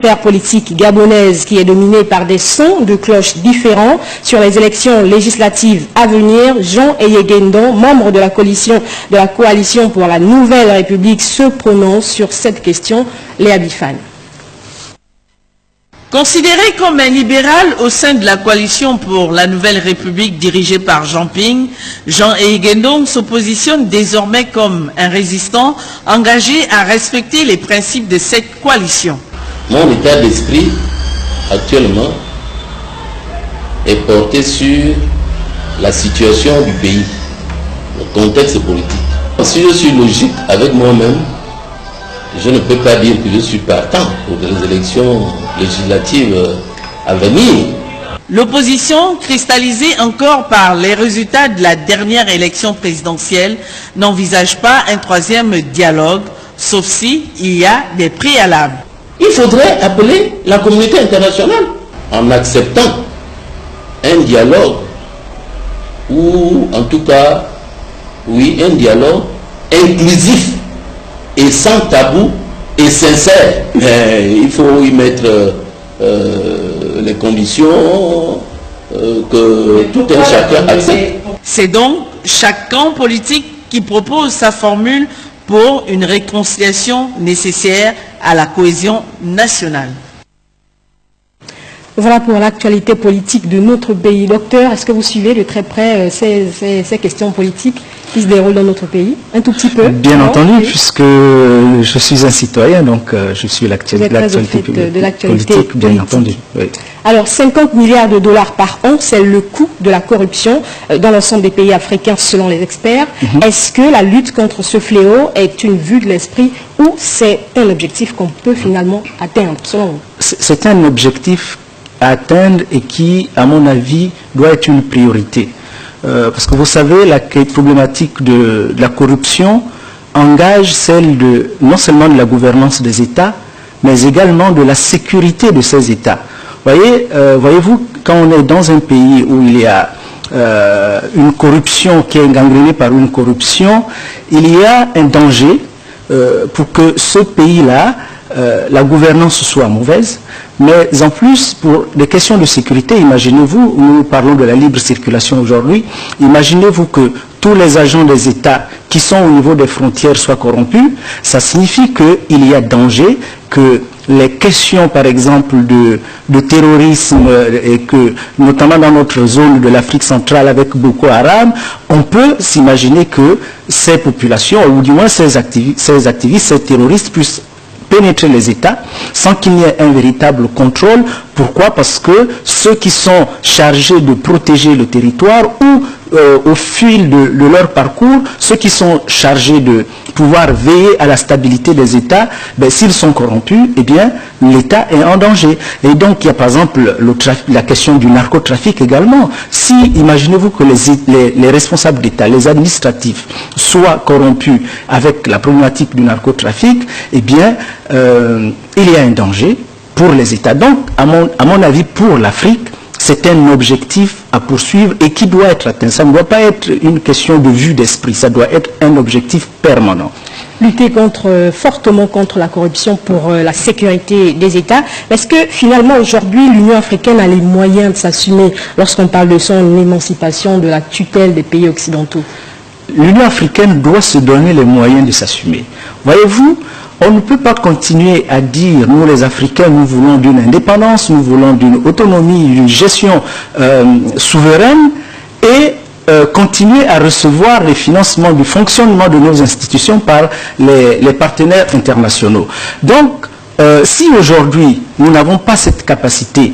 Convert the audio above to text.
L'affaire politique gabonaise qui est dominée par des sons de cloches différents sur les élections législatives à venir. Jean Eyégendon, membre de la coalition pour la Nouvelle République, se prononce sur cette question. Léa Bifane. Considéré comme un libéral au sein de la coalition pour la Nouvelle République dirigée par Jean Ping, Jean Eyégendon se positionne désormais comme un résistant engagé à respecter les principes de cette coalition. Mon état d'esprit actuellement est porté sur la situation du pays, le contexte politique. Si je suis logique avec moi-même, je ne peux pas dire que je suis partant pour les élections législatives à venir. L'opposition, cristallisée encore par les résultats de la dernière élection présidentielle, n'envisage pas un troisième dialogue, sauf si il y a des préalables. Il faudrait appeler la communauté internationale en acceptant un dialogue ou en tout cas, oui, un dialogue inclusif et sans tabou et sincère. Mais il faut y mettre les conditions que tout un chacun accepte. C'est donc chaque camp politique qui propose sa formule pour une réconciliation nécessaire à la cohésion nationale. Voilà pour l'actualité politique de notre pays. Docteur, est-ce que vous suivez de très près ces questions politiques qui se déroulent dans notre pays? Un tout petit peu? Bien entendu, puisque je suis un citoyen, donc je suis l'actualité politique, bien entendu. Oui. Alors, 50 milliards de dollars par an, c'est le coût de la corruption dans l'ensemble des pays africains, selon les experts. Est-ce que la lutte contre ce fléau est une vue de l'esprit ou c'est un objectif qu'on peut finalement atteindre, selon vous? C'est un objectif à atteindre et qui, à mon avis, doit être une priorité. Parce que vous savez, la problématique de la corruption engage celle de, non seulement de la gouvernance des États, mais également de la sécurité de ces États. Voyez-vous, quand on est dans un pays où il y a une corruption qui est gangrénée par une corruption, il y a un danger pour que ce pays-là, la gouvernance soit mauvaise, mais en plus, pour des questions de sécurité, imaginez-vous, nous parlons de la libre circulation aujourd'hui, imaginez-vous que tous les agents des États qui sont au niveau des frontières soient corrompus, ça signifie qu'il y a danger que les questions, par exemple, de terrorisme, et que, notamment dans notre zone de l'Afrique centrale avec Boko Haram, on peut s'imaginer que ces populations, ou du moins ces activistes, ces terroristes puissent pénétrer les États sans qu'il n'y ait un véritable contrôle. Pourquoi? Parce que ceux qui sont chargés de protéger le territoire ou au fil de leur parcours, ceux qui sont chargés de pouvoir veiller à la stabilité des États, s'ils sont corrompus, eh bien, l'État est en danger. Et donc, il y a par exemple la question du narcotrafic également. Si, imaginez-vous que les responsables d'État, les administratifs, soient corrompus avec la problématique du narcotrafic, eh bien, il y a un danger pour les États. Donc, à mon avis, pour l'Afrique, c'est un objectif à poursuivre et qui doit être atteint. Ça ne doit pas être une question de vue d'esprit, ça doit être un objectif permanent. Lutter fortement contre la corruption pour la sécurité des États. Est-ce que finalement aujourd'hui l'Union africaine a les moyens de s'assumer lorsqu'on parle de son émancipation de la tutelle des pays occidentaux? L'Union africaine doit se donner les moyens de s'assumer. Voyez-vous, on ne peut pas continuer à dire, nous les Africains, nous voulons d'une indépendance, nous voulons d'une autonomie, d'une gestion souveraine et continuer à recevoir les financements du fonctionnement de nos institutions par les partenaires internationaux. Donc, si aujourd'hui nous n'avons pas cette capacité